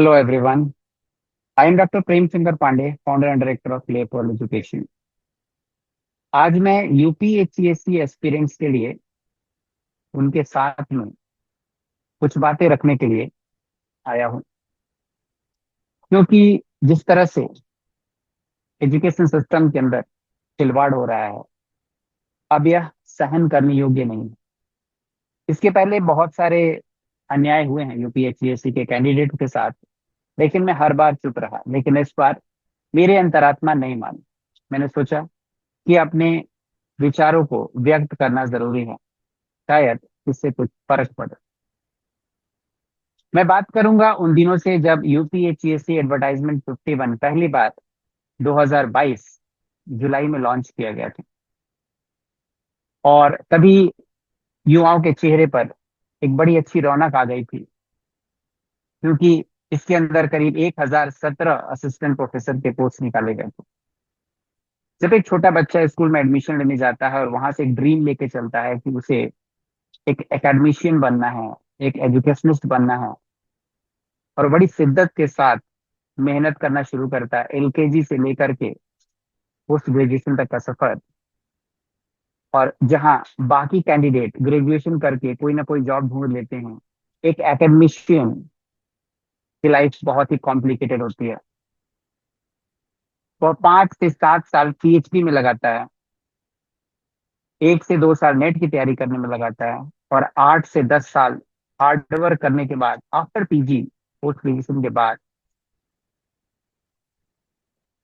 Hello everyone. I am Dr. Prem Singer Pandey, founder and director of Leopold Education. आज मैं यूपीएचसीएससी aspirants के लिए उनके साथ में कुछ बातें रखने के लिए आया हूँ, क्योंकि जिस तरह से एजुकेशन सिस्टम के अंदर खिलवाड़ हो रहा है, अब यह सहन करने योग्य नहीं है। इसके पहले बहुत सारे अन्याय हुए हैं यूपीएचसीएससी के कैंडिडेट के साथ, लेकिन मैं हर बार चुप रहा। लेकिन इस बार मेरे अंतरात्मा नहीं मानी। मैंने सोचा कि अपने विचारों को व्यक्त करना जरूरी है, शायद इससे कुछ फर्क पड़े। मैं बात करूंगा उन दिनों से जब यूपीएचसीएससी एडवर्टाइजमेंट 51 पहली बार 2022 जुलाई में लॉन्च किया गया था, और तभी युवाओं के चेहरे पर एक बड़ी अच्छी रौनक आ गई थी, क्योंकि इसके अंदर करीब 1017 असिस्टेंट प्रोफेसर के पोस्ट निकाले गए थे। जब एक छोटा बच्चा स्कूल में एडमिशन लेने जाता है और वहां से एक ड्रीम लेके चलता है कि उसे एक एकेडमिशियन बनना है, एक एजुकेशनिस्ट बनना है, और बड़ी शिद्दत के साथ मेहनत करना शुरू करता है एलकेजी से लेकर के पोस्ट ग्रेजुएशन तक का सफर। और जहां बाकी कैंडिडेट ग्रेजुएशन करके कोई ना कोई जॉब ढूंढ लेते हैं, एक एकेडमिशियन की लाइफ बहुत ही कॉम्प्लिकेटेड होती है। वो 5 से 7 साल पीएचडी में लगाता है, 1 से 2 साल नेट की तैयारी करने में लगाता है, और 8 से 10 साल हार्डवर्क करने के बाद आफ्टर पीजी पोस्ट ग्रेजुएशन के बाद,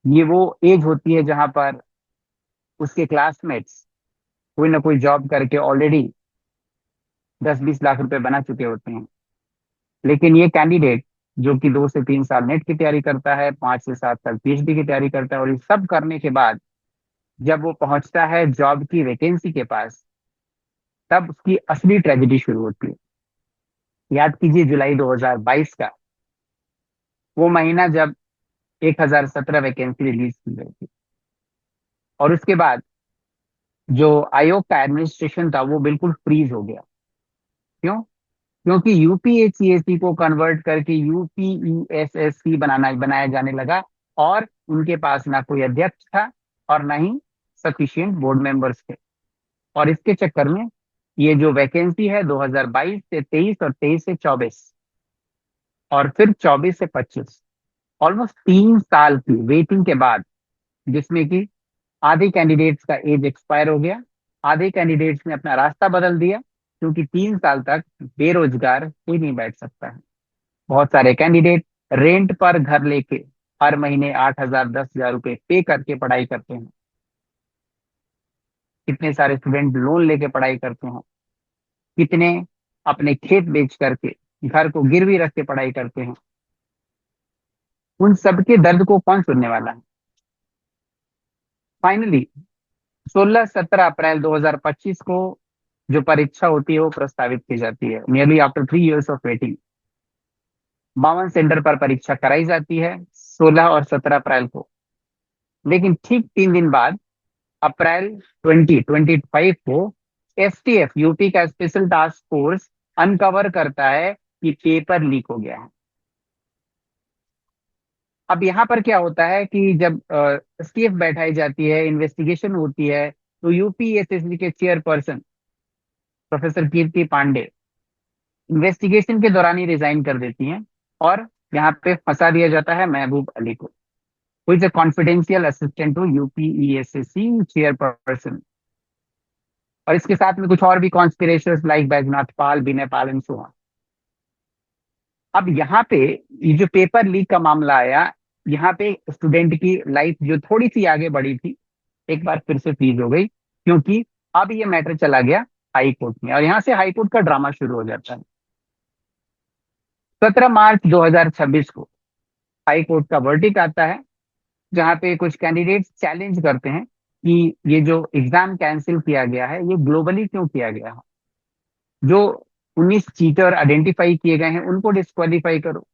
ये वो एज होती है जहां पर उसके क्लासमेट्स कोई ना कोई जॉब करके ऑलरेडी 10-20 लाख रुपए बना चुके होते हैं। लेकिन ये कैंडिडेट जो कि 2 से 3 साल नेट की तैयारी करता है, 5 से 7 साल पीएचडी की तैयारी करता है, और ये सब करने के बाद जब वो पहुंचता है जॉब की वैकेंसी के पास, तब उसकी असली ट्रेजेडी शुरू होती है। याद कीजिए जुलाई 2022 का वो महीना जब 1017 वैकेंसी रिलीज की गई थी, और उसके बाद जो आयोग का एडमिनिस्ट्रेशन था वो बिल्कुल फ्रीज हो गया। क्यों? क्योंकि यूपीएचसीएससी को कन्वर्ट करके यूपीईएसएससी बनाया जाने लगा, और उनके पास ना कोई अध्यक्ष था और ना ही सफिशिएंट बोर्ड मेंबर्स थे। और इसके चक्कर में ये जो वैकेंसी है 2022 से 23 और 23 से 24 और फिर 24 से 25, ऑलमोस्ट 3 साल की वेटिंग के बाद, जिसमें कि आधे कैंडिडेट्स का एज एक्सपायर हो गया, आधे कैंडिडेट्स ने अपना रास्ता बदल दिया, क्योंकि 3 साल तक बेरोजगार कोई नहीं बैठ सकता है। बहुत सारे कैंडिडेट रेंट पर घर लेके हर महीने 8,000 10,000 रुपए पे करके पढ़ाई करते हैं। कितने सारे स्टूडेंट लोन लेके पढ़ाई करते हैं, कितने अपने खेत बेच करके, घर को गिरवी रख के पढ़ाई करते हैं। उन सबके दर्द को कौन सुनने वाला है? फाइनली 16-17 अप्रैल 2025 को जो परीक्षा होती है वो प्रस्तावित की जाती है। Nearly after 3 years of waiting 52 centre पर परीक्षा कराई जाती है 16 और 17 अप्रैल को। लेकिन ठीक 3 दिन बाद, अप्रैल 2025 को, एसटीएफ यूपी का स्पेशल टास्क फोर्स अनकवर करता है कि पेपर लीक हो गया है। अब यहाँ पर क्या होता है कि जब एसटीएफ बैठाई जाती है, इन्वेस्टिगेशन होती है, तो यूपीएसएससी के चेयरपर्सन प्रोफेसर कीर्ति पांडे इन्वेस्टिगेशन के दौरान ही रिजाइन कर देती हैं, और यहाँ पे फंसा दिया जाता है महबूब अली को, who is a confidential assistant to UPESSC chairperson. और इसके साथ में कुछ और भी conspirators like Baijnath Pal, Vinay Pal and so on. अब यहाँ पे ये जो पेपर लीक का मामला आया, यहाँ पे स्टूडेंट की लाइफ जो थोड़ी सी आगे बढ़ी थी, एक बार फिर से फ्रीज हो गई, क्योंकि अब ये मैटर चला गया हाई कोर्ट में, और यहाँ से हाई कोर्ट का ड्रामा शुरू हो जाता है। 17 मार्च 2026 को हाई कोर्ट का वर्डिक्ट आता है, जहाँ पे कुछ कैंडिडेट्स चैलेंज करते हैं कि ये जो एग्जाम कैंसिल किया गया है ये ग्लोबली क्यों किया गया है। जो 19 चीटर आइडेंटिफाई किए गए हैं उनको डिस्क्वालीफाई करो,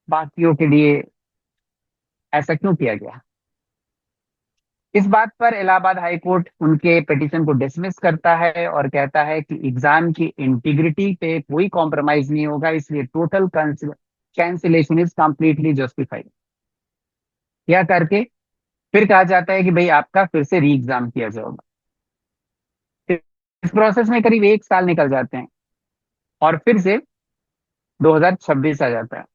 बाकियों के लिए ऐसा क्यों किया गया। इस बात पर इलाहाबाद हाई कोर्ट उनके पिटीशन को डिसमिस करता है और कहता है कि एग्जाम की इंटीग्रिटी पे कोई कॉम्प्रोमाइज नहीं होगा, इसलिए total cancellation is completely justified. यह करके फिर कहा जाता है कि भाई आपका फिर से री एग्जाम किया जाएगा। इस प्रोसेस में करीब 1 साल निकल जाते हैं और फिर से 2026 आ जाता है।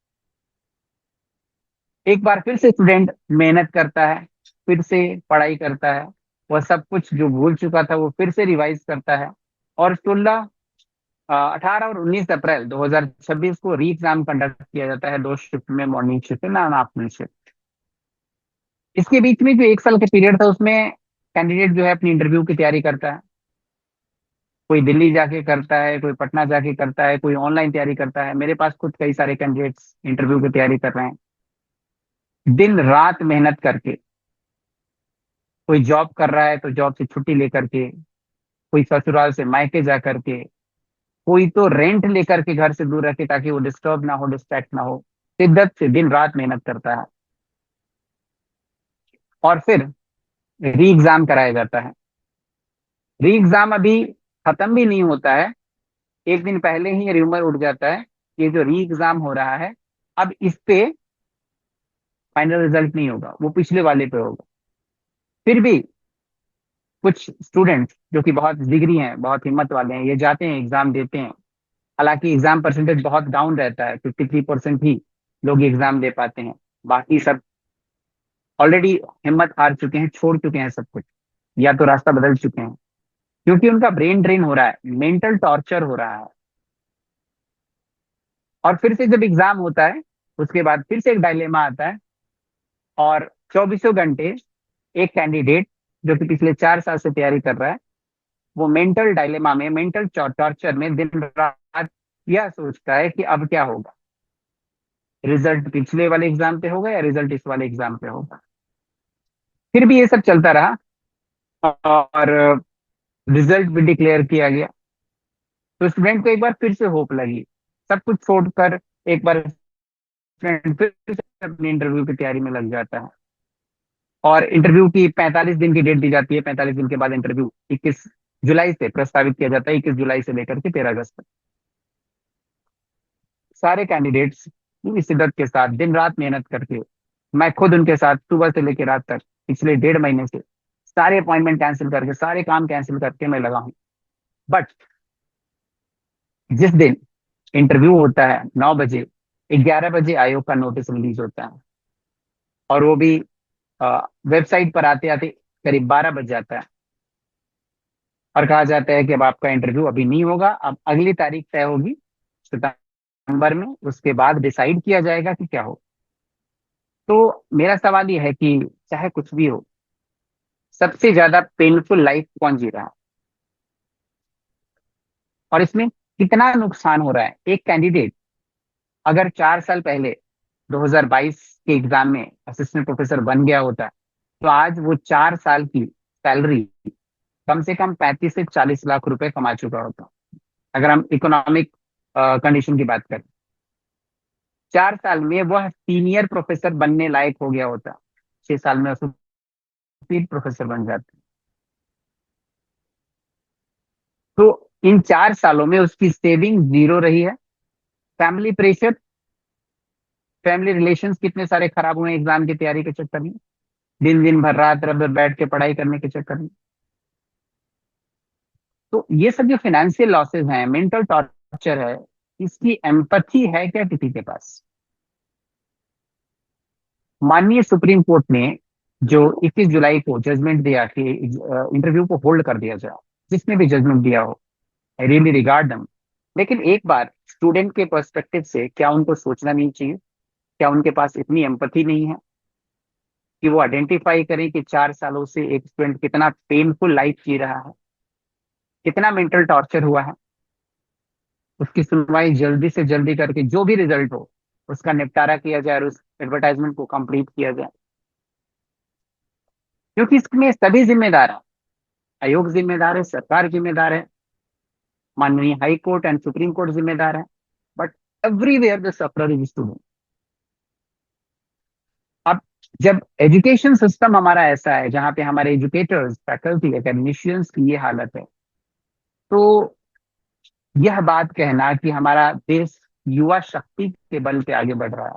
एक बार फिर से स्टूडेंट मेहनत करता है, फिर से पढ़ाई करता है, वह सब कुछ जो भूल चुका था वो फिर से रिवाइज करता है। और 18 और 19 अप्रैल 2026 को री एग्जाम कंडक्ट किया जाता है, 2 शिफ्ट में, मॉर्निंग शिफ्ट में, नॉन आफ्टरनून शिफ्ट। इसके बीच में जो 1 साल का पीरियड था उसमें कैंडिडेट जो है अपनी इंटरव्यू की तैयारी करता है। कोई दिल्ली जाके करता है, कोई पटना जाके करता है, कोई ऑनलाइन तैयारी करता है। मेरे पास खुद कई सारे कैंडिडेट्स इंटरव्यू की तैयारी कर रहे हैं, दिन रात मेहनत करके। कोई जॉब कर रहा है तो जॉब से छुट्टी लेकर के, कोई ससुराल से मायके जा करके, कोई तो रेंट लेकर के घर से दूर रखे ताकि वो डिस्टर्ब ना हो, डिस्ट्रैक्ट ना हो। शिद्दत से दिन रात मेहनत करता है और फिर री एग्जाम कराया जाता है। री एग्जाम अभी खत्म भी नहीं होता है, एक दिन पहले ही र्यूमर उठ जाता है कि ये जो री एग्जाम हो रहा है अब इस पे फाइनल रिजल्ट नहीं होगा, वो पिछले वाले पे होगा। फिर भी कुछ स्टूडेंट जो कि बहुत जिगरी हैं, बहुत हिम्मत वाले हैं, ये जाते हैं, एग्जाम देते हैं। हालांकि एग्जाम परसेंटेज बहुत डाउन रहता है, 53% ही लोग एग्जाम दे पाते हैं। बाकी सब ऑलरेडी हिम्मत हार चुके हैं, छोड़ चुके हैं सब कुछ, या तो रास्ता बदल चुके हैं, क्योंकि उनका ब्रेन ड्रेन हो रहा है, मेंटल टॉर्चर हो रहा है। और फिर से जब एग्जाम होता है उसके बाद फिर से एक डायलेमा आता है, और 24 घंटे एक कैंडिडेट जो कि पिछले 4 साल से तैयारी कर रहा है, वो मेंटल डायलेमा में, मेंटल टॉर्चर में दिन रात यह सोचता है कि अब क्या होगा, रिजल्ट पिछले वाले एग्जाम पे होगा या रिजल्ट इस वाले एग्जाम पे होगा। फिर भी ये सब चलता रहा और रिजल्ट भी डिक्लेयर किया गया। तो स्टूडेंट को एक बार फिर से होप लगी, सब कुछ छोड़कर एक बार स्टूडेंट फिर से अपनी इंटरव्यू की तैयारी में लग जाता है। और इंटरव्यू की 45 दिन की डेट दी जाती है, 45 दिन के बाद इंटरव्यू 21 जुलाई से प्रस्तावित किया जाता है, 21 जुलाई से लेकर के 13 अगस्त तक। सारे कैंडिडेट्स पूरी शिद्दत के साथ दिन रात मेहनत करके, मैं खुद उनके साथ सुबह से लेकर रात तक पिछले 1.5 महीने से सारे अपॉइंटमेंट कैंसिल करके, सारे काम कैंसिल करके मैं लगा हूँ। बट जिस दिन इंटरव्यू होता है 9 बजे, 11 बजे आयोग का नोटिस रिलीज होता है, और वो भी वेबसाइट पर आते आते करीब 12 बज जाता है। और कहा जाता है कि अब आपका इंटरव्यू अभी नहीं होगा, अब अगली तारीख तय होगी सितंबर में, उसके बाद डिसाइड किया जाएगा कि क्या हो। तो मेरा सवाल ये है कि चाहे कुछ भी हो, सबसे ज्यादा पेनफुल लाइफ कौन जी रहा है, और इसमें कितना नुकसान हो रहा है। एक कैंडिडेट अगर 4 साल पहले 2022 के एग्जाम में असिस्टेंट प्रोफेसर बन गया होता, तो आज वो 4 साल की सैलरी कम से कम 35 से 40 लाख रुपए कमा चुका होता, अगर हम इकोनॉमिक कंडीशन की बात करें। 4 साल में वह सीनियर प्रोफेसर बनने लायक हो गया होता, 6 साल में एसोसिएट प्रोफेसर बन जाते। तो इन 4 सालों में उसकी सेविंग जीरो रही है। फैमिली प्रेशर, फैमिली रिलेशंस कितने सारे खराब हुए एग्जाम की तैयारी के चक्कर में, दिन दिन भर रात भर बैठ के पढ़ाई करने के चक्कर में। तो ये सब जो फाइनेंशियल लॉसेस हैं, मेंटल टॉर्चर है, इसकी एम्पथी है क्या किसी के पास। माननीय सुप्रीम कोर्ट ने जो 21 जुलाई को जजमेंट दिया कि इंटरव्यू को होल्ड कर दिया जाए, जिसने भी जजमेंट दिया हो, आई रियली रिगार्ड दम। लेकिन एक बार स्टूडेंट के पर्सपेक्टिव से क्या उनको सोचना नहीं चाहिए, क्या उनके पास इतनी एम्पथी नहीं है कि वो आइडेंटिफाई करें कि 4 सालों से एक स्टूडेंट कितना पेनफुल लाइफ जी रहा है, कितना मेंटल टॉर्चर हुआ है। उसकी सुनवाई जल्दी से जल्दी करके जो भी रिजल्ट हो उसका निपटारा किया जाए और उस एडवर्टाइजमेंट को कंप्लीट किया जाए, क्योंकि इसमें सभी जिम्मेदार हैं। आयोग जिम्मेदार है, सरकार जिम्मेदार है, माननीय high court and supreme court जिम्मेदार है, but everywhere the sufferer is student. अब जब एजुकेशन सिस्टम हमारा ऐसा है जहाँ पे हमारे एजुकेटर्स, फैकल्टी, एकेडमिशियंस की ये हालत है, तो यह बात कहना कि हमारा देश युवा शक्ति के बल पे आगे बढ़ रहा है,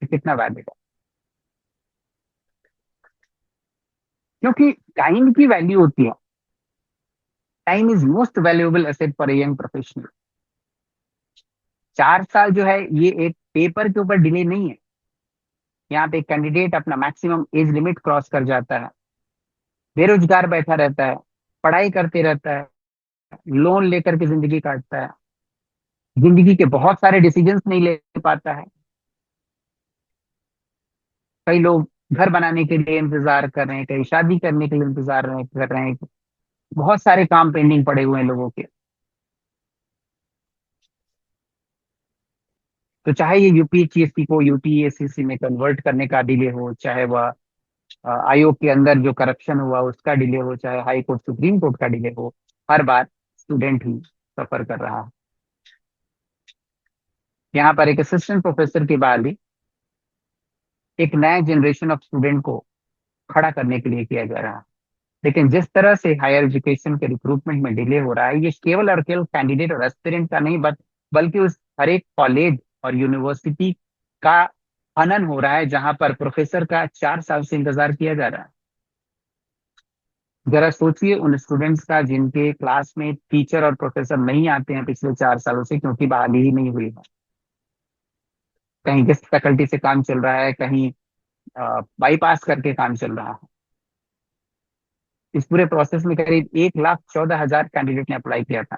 ये कितना वैलिड है? क्योंकि टाइम की वैल्यू होती है। Time is most valuable asset for a young professional. 4 साल जो है ये एक पेपर के ऊपर डिले नहीं है। यहाँ पे कैंडिडेट अपना मैक्सिमम एज लिमिट क्रॉस कर जाता है, बेरोजगार बैठा रहता है, पढ़ाई करते रहता है, लोन लेकर के जिंदगी काटता है, जिंदगी के बहुत सारे डिसीजंस नहीं ले पाता है। कई लोग घर बनाने के लिए इंतजार कर रहे हैं, कई शादी करने के लिए कर रहे हैं। बहुत सारे काम पेंडिंग पड़े हुए हैं लोगों के। तो चाहे ये यूपीएससी को यूपीएससी में कन्वर्ट करने का डिले हो, चाहे वह आयोग के अंदर जो करप्शन हुआ उसका डिले हो, चाहे हाई कोर्ट सुप्रीम कोर्ट का डिले हो, हर बार स्टूडेंट ही सफर कर रहा है। यहाँ पर एक असिस्टेंट प्रोफेसर की बहाली एक नए जनरेशन ऑफ स्टूडेंट को खड़ा करने के लिए किया जा रहा है। लेकिन जिस तरह से हायर एजुकेशन के रिक्रूटमेंट में डिले हो रहा है, ये केवल और केवल कैंडिडेट और एस्पिरेंट का नहीं, बल्कि उस हर एक कॉलेज और यूनिवर्सिटी का हनन हो रहा है, जहां पर प्रोफेसर का 4 साल से इंतजार किया जा रहा है। जरा सोचिए उन स्टूडेंट्स का जिनके क्लास में टीचर और प्रोफेसर नहीं आते हैं पिछले 4 सालों से, क्योंकि बहाली ही नहीं हुई है। कहीं गेस्ट फैकल्टी से काम चल रहा है, कहीं बाईपास करके काम चल रहा है। इस पूरे प्रोसेस में करीब 1,14,000 कैंडिडेट ने अप्लाई किया था।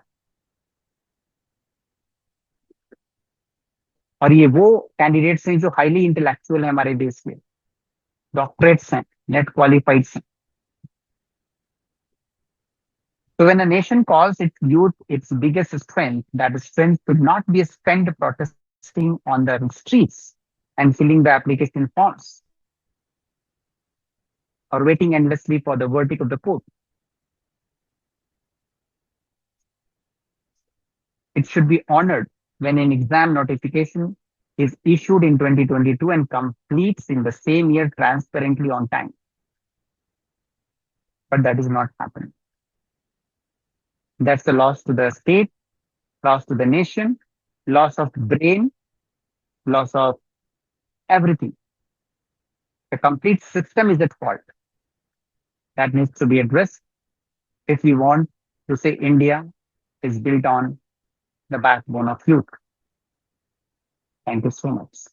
और ये वो कैंडिडेट्स हैं जो हाईली इंटेलेक्चुअल है हमारे देश के, डॉक्टरेट्स हैं, नेट क्वालिफाइड हैं। So when a nation calls its youth its biggest strength, that strength should not be spent protesting on the streets and filling the application forms or waiting endlessly for the verdict of the court. It should be honored when an exam notification is issued in 2022 and completes in the same year transparently on time. But that is not happening. That's a loss to the state, loss to the nation, loss of brain, loss of everything. The complete system is at fault. That needs to be addressed if we want to say India is built on the backbone of youth. Thank you so much.